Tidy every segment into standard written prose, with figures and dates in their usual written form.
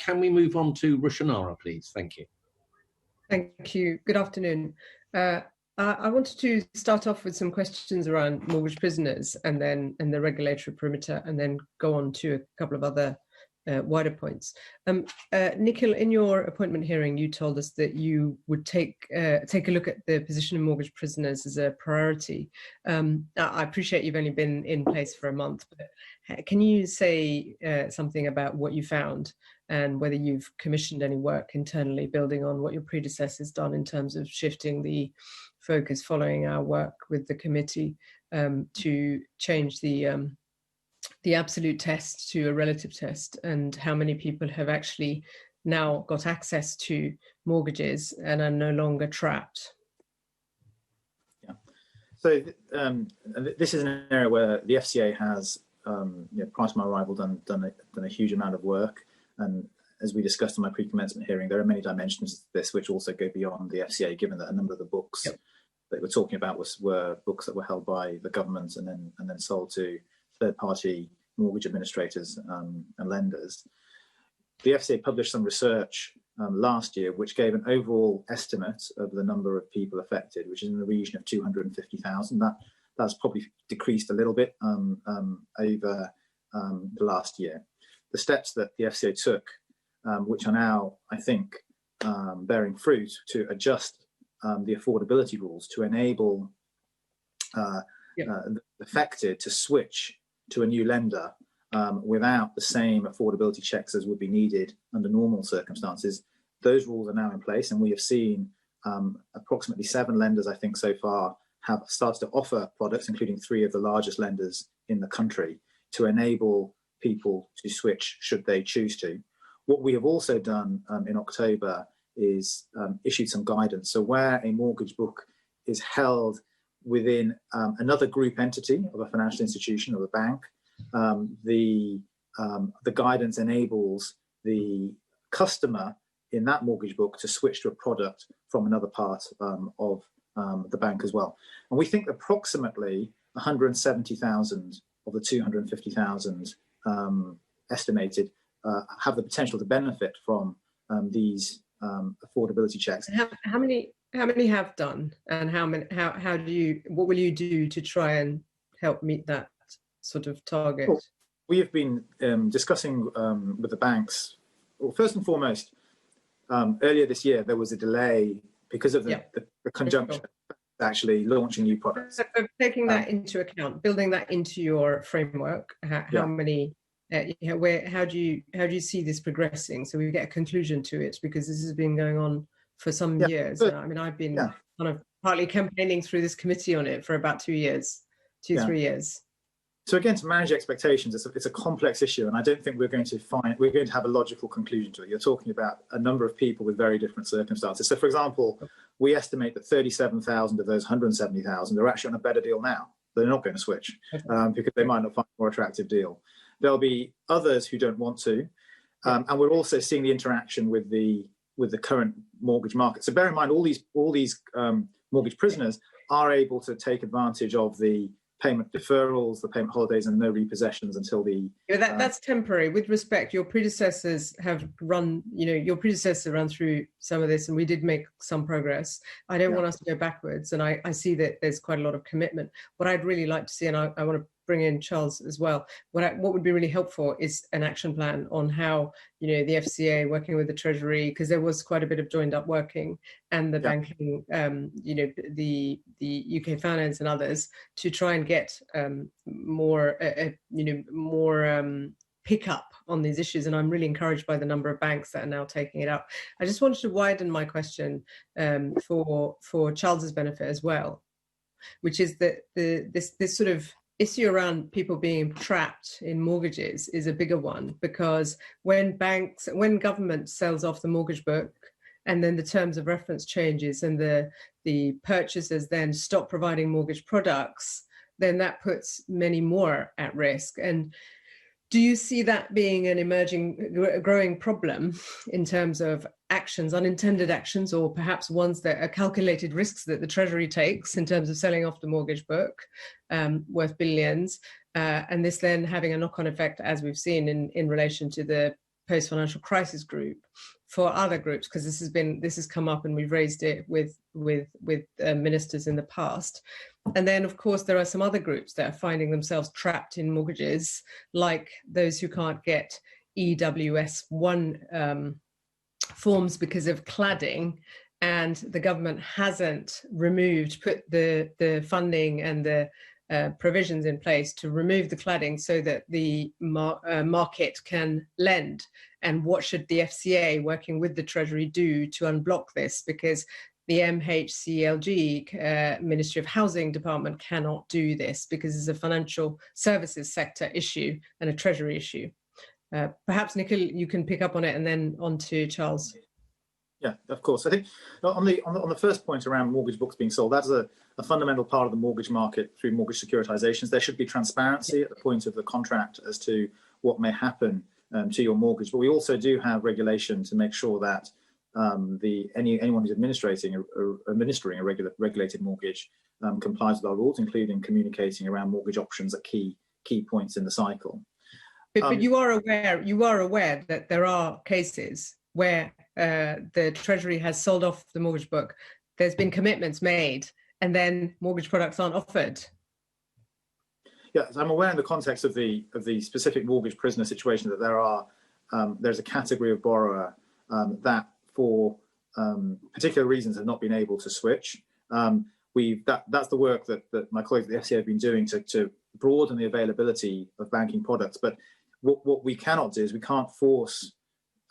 can we move on to Rushanara, please? Thank you. Thank you. Good afternoon. I wanted to start off with some questions around mortgage prisoners and the regulatory perimeter, and then go on to a couple of other wider points. Nikhil, in your appointment hearing, you told us that you would take a look at the position of mortgage prisoners as a priority. I appreciate you've only been in place for a month, but can you say something about what you found and whether you've commissioned any work internally building on what your predecessors done in terms of shifting the focus following our work with the committee to change the absolute test to a relative test, and how many people have actually now got access to mortgages and are no longer trapped? Yeah. So this is an area where the FCA has, prior to my arrival, done a huge amount of work. And as we discussed in my pre-commencement hearing, there are many dimensions to this which also go beyond the FCA, given that a number of the books that we're talking about were books that were held by the government and then sold to third-party mortgage administrators and lenders. The FCA published some research last year which gave an overall estimate of the number of people affected, which is in the region of 250,000. That's probably decreased a little bit over the last year. The steps that the FCA took, which are now, I think, bearing fruit, to adjust the affordability rules to enable the affected to switch to a new lender without the same affordability checks as would be needed under normal circumstances. Those rules are now in place, and we have seen approximately 7 lenders, I think, so far have started to offer products, including 3 of the largest lenders in the country, to enable people to switch should they choose to. What we have also done in October is issued some guidance. So where a mortgage book is held within another group entity of a financial institution or a bank, the guidance enables the customer in that mortgage book to switch to a product from another part of the bank as well. And we think approximately 170,000 of the 250,000 estimated have the potential to benefit from these affordability checks. How many have done, and what will you do to try and help meet that sort of target? Well, we have been discussing with the banks. Well, first and foremost, earlier this year there was a delay because of the conjunction actually launching new products. So taking that into account, building that into your framework, how many? How do you see this progressing, so we get a conclusion to it, because this has been going on for some years. I mean, I've been kind of partly campaigning through this committee on it for about 3 years. So again, to manage expectations, it's a complex issue, and I don't think we're going to have a logical conclusion to it. You're talking about a number of people with very different circumstances. So, for example, we estimate that 37,000 of those 170,000 are actually on a better deal now. They're not going to switch because they might not find a more attractive deal. There'll be others who don't want to, and we're also seeing the interaction with the current mortgage market. So bear in mind, all these mortgage prisoners are able to take advantage of the payment deferrals, the payment holidays, and no repossessions until the. That's temporary. With respect, your predecessors have run. Your predecessor ran through some of this, and we did make some progress. I don't want us to go backwards, and I see that there's quite a lot of commitment. What I'd really like to see, and I want to bring in Charles as well, what would be really helpful is an action plan on how the FCA working with the Treasury, because there was quite a bit of joined up working, and the banking, the UK Finance and others, to try and get more pick up on these issues. And I'm really encouraged by the number of banks that are now taking it up. I just wanted to widen my question for Charles's benefit as well, which is that this sort of issue around people being trapped in mortgages is a bigger one, because when government sells off the mortgage book and then the terms of reference changes and the purchasers then stop providing mortgage products, then that puts many more at risk. And do you see that being an growing problem in terms of actions, unintended actions, or perhaps ones that are calculated risks that the Treasury takes in terms of selling off the mortgage book worth billions, and this then having a knock-on effect, as we've seen in relation to the post-financial crisis group for other groups, because this has come up and we've raised it with ministers in the past. And then, of course, there are some other groups that are finding themselves trapped in mortgages, like those who can't get EWS1 forms because of cladding, and the government hasn't put the funding and the provisions in place to remove the cladding so that the market can lend. And what should the FCA, working with the Treasury, do to unblock this? Because the MHCLG, Ministry of Housing Department, cannot do this because it's a financial services sector issue and a Treasury issue. Perhaps, Nikhil, you can pick up on it, and then on to Charles. Yeah, of course. I think on the first point around mortgage books being sold, that's a fundamental part of the mortgage market through mortgage securitizations. There should be transparency at the point of the contract as to what may happen to your mortgage. But we also do have regulation to make sure that anyone who's administering a regulated mortgage complies with our rules, including communicating around mortgage options at key points in the cycle. But you are aware that there are cases where the Treasury has sold off the mortgage book. There's been commitments made, and then mortgage products aren't offered. Yes, I'm aware in the context of the specific mortgage prisoner situation that there's a category of borrower that for particular reasons have not been able to switch. That's the work that my colleagues at the FCA have been doing to broaden the availability of banking products. But what we cannot do is we can't force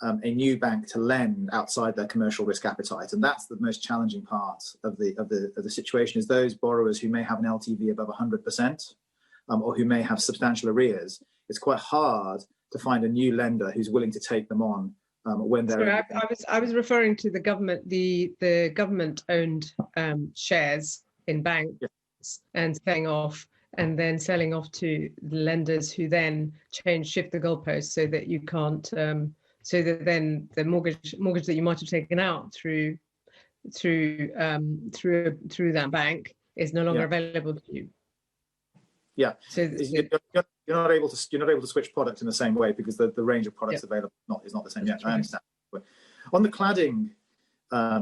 a new bank to lend outside their commercial risk appetite, and that's the most challenging part of the situation. Is those borrowers who may have an LTV above 100%, or who may have substantial arrears. It's quite hard to find a new lender who's willing to take them on when they're. Sorry, I was referring to the government, the government-owned shares in banks, yes, and selling off. And then selling off to the lenders who then shift the goalposts so that you can't, so that then the mortgage that you might have taken out through that bank is no longer available to you. Yeah. So you're not able to switch products in the same way because the range of products available is not the same. Yeah, I understand. On the cladding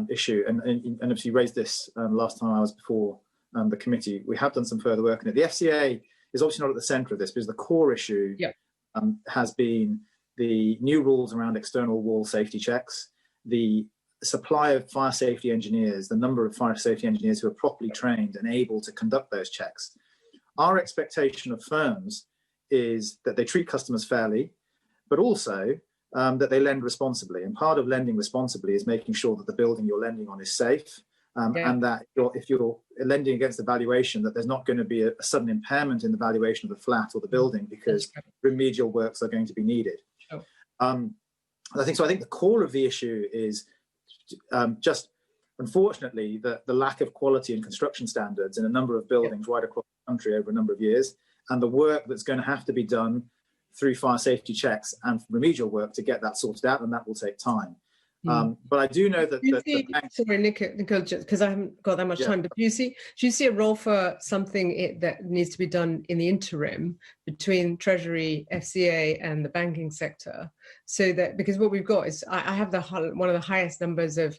issue, and obviously you raised this last time I was before the committee, we have done some further work on it. The FCA is obviously not at the centre of this because the core issue has been the new rules around external wall safety checks, the supply of fire safety engineers, the number of fire safety engineers who are properly trained and able to conduct those checks. Our expectation of firms is that they treat customers fairly, but also that they lend responsibly. And part of lending responsibly is making sure that the building you're lending on is safe. And that if you're lending against the valuation, that there's not going to be a sudden impairment in the valuation of the flat or the building because remedial works are going to be needed. Sure. I think the core of the issue is just, unfortunately, the lack of quality and construction standards in a number of buildings right across the country over a number of years, and the work that's going to have to be done through fire safety checks and remedial work to get that sorted out, and that will take time. But I do know that. Sorry, Nicole, because I haven't got that much time. But do you see a role for something that needs to be done in the interim between Treasury, FCA, and the banking sector, so that, because what we've got is I have one of the highest numbers of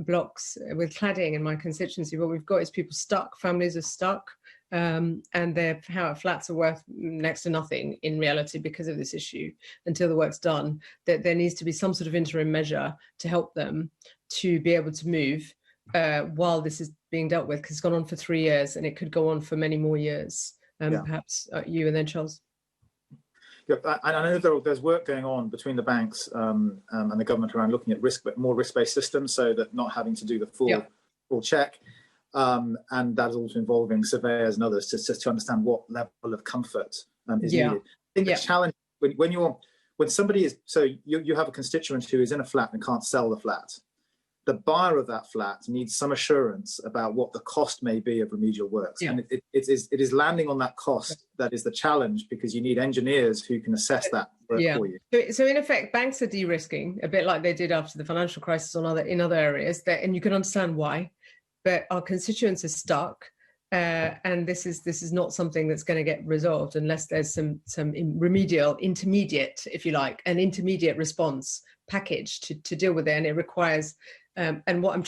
blocks with cladding in my constituency. What we've got is people stuck, families are stuck. And their flats are worth next to nothing in reality because of this issue until the work's done. That there needs to be some sort of interim measure to help them to be able to move while this is being dealt with, because it's gone on for 3 years and it could go on for many more years. Perhaps you and then Charles. Yeah, I know there's work going on between the banks and the government around looking at more risk-based systems, so that not having to do the full check. And that is also involving surveyors and others to understand what level of comfort is needed. I think the challenge when somebody is, so you have a constituent who is in a flat and can't sell the flat. The buyer of that flat needs some assurance about what the cost may be of remedial works. And it is landing on that cost that is the challenge, because you need engineers who can assess that work for you. So in effect, banks are de-risking a bit like they did after the financial crisis in other areas, and you can understand why. But our constituents are stuck, and this is not something that's going to get resolved unless there's some remedial intermediate, if you like, an intermediate response package to deal with it. And it requires, and what I'm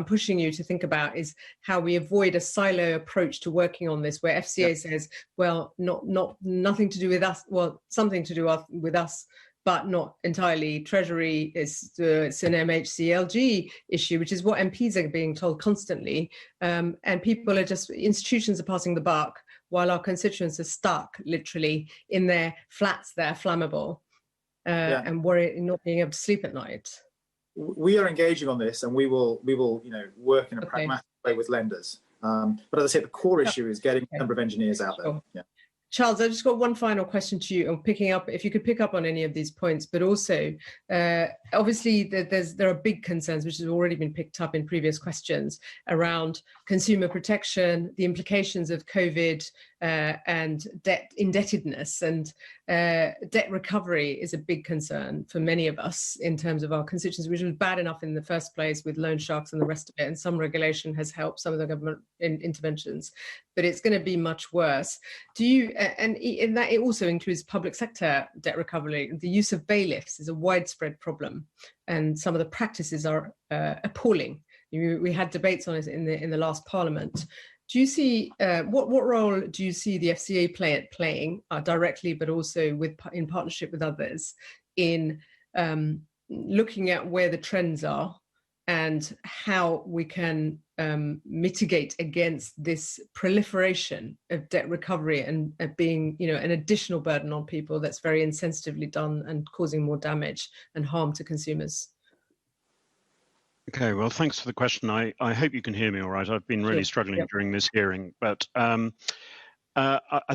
pushing you to think about is how we avoid a silo approach to working on this, where FCA says, well, nothing to do with us, well, something to do with us, but not entirely. Treasury it's an MHCLG issue, which is what MPs are being told constantly. And people are institutions are passing the buck while our constituents are stuck literally in their flats that are flammable and worry not being able to sleep at night. We are engaging on this, and we will work in a pragmatic way with lenders. But as I say, the core issue is getting a number of engineers out there. Sure. Yeah. Charles, I've just got one final question to you, and picking up, if you could pick up on any of these points, but also, obviously, there are big concerns, which have already been picked up in previous questions, around consumer protection, the implications of COVID, and debt indebtedness, and debt recovery is a big concern for many of us in terms of our constituents, which was bad enough in the first place with loan sharks and the rest of it, and some regulation has helped, some of the government interventions, but it's going to be much worse. Do you, and in that it also includes public sector debt recovery, the use of bailiffs is a widespread problem, and some of the practices are appalling. We had debates on it in the last Parliament. Do you see what role do you see the FCA playing directly, but also in partnership with others, in looking at where the trends are and how we can mitigate against this proliferation of debt recovery and being, an additional burden on people that's very insensitively done and causing more damage and harm to consumers? Okay, well, thanks for the question. I hope you can hear me all right. I've been really struggling during this hearing, but I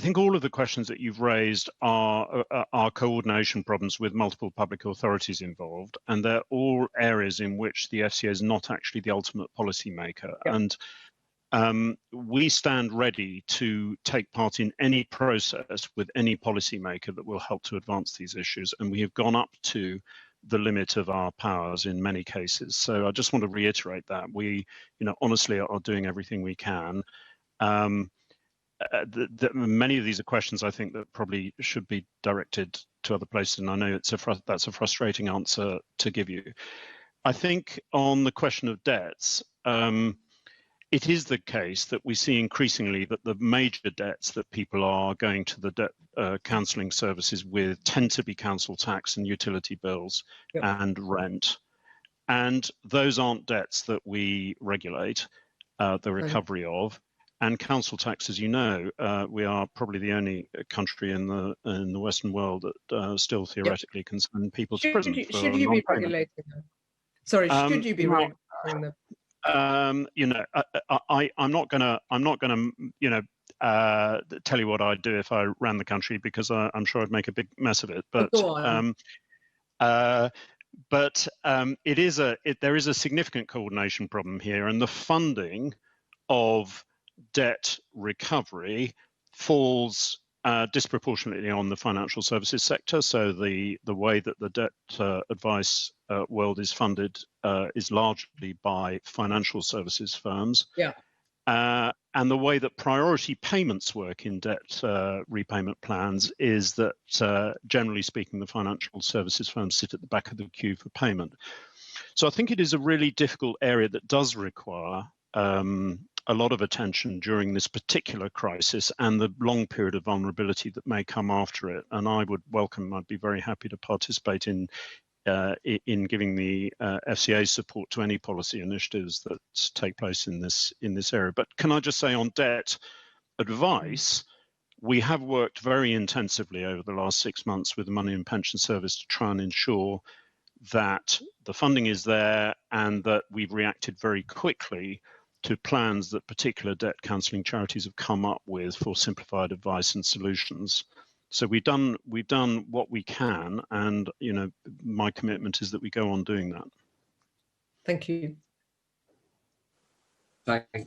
think all of the questions that you've raised are coordination problems with multiple public authorities involved, and they're all areas in which the FCA is not actually the ultimate policymaker. And we stand ready to take part in any process with any policymaker that will help to advance these issues, and we have gone up to the limit of our powers in many cases. So I just want to reiterate that we, honestly are doing everything we can. Many of these are questions I think that probably should be directed to other places, and I know that's a frustrating answer to give you. I think on the question of debts, it is the case that we see increasingly that the major debts that people are going to the debt counselling services with tend to be council tax and utility bills and rent. And those aren't debts that we regulate the recovery of. And council tax, as you know, we are probably the only country in the Western world that still theoretically can send people to prison. Should you be regulating them? Sorry, should you be regulating them? I'm not gonna tell you what I'd do if I ran the country, because I'm sure I'd make a big mess of it. But there is a significant coordination problem here, and the funding of debt recovery falls disproportionately on the financial services sector. So the way that the debt advice world is funded is largely by financial services firms. And the way that priority payments work in debt repayment plans is that, generally speaking, the financial services firms sit at the back of the queue for payment. So I think it is a really difficult area that does require a lot of attention during this particular crisis and the long period of vulnerability that may come after it. And I'd be very happy to participate in giving the FCA support to any policy initiatives that take place in this area. But can I just say, on debt advice, we have worked very intensively over the last 6 months with the Money and Pension Service to try and ensure that the funding is there and that we've reacted very quickly to plans that particular debt counselling charities have come up with for simplified advice and solutions. So we've done what we can, and my commitment is that we go on doing that. Thank you.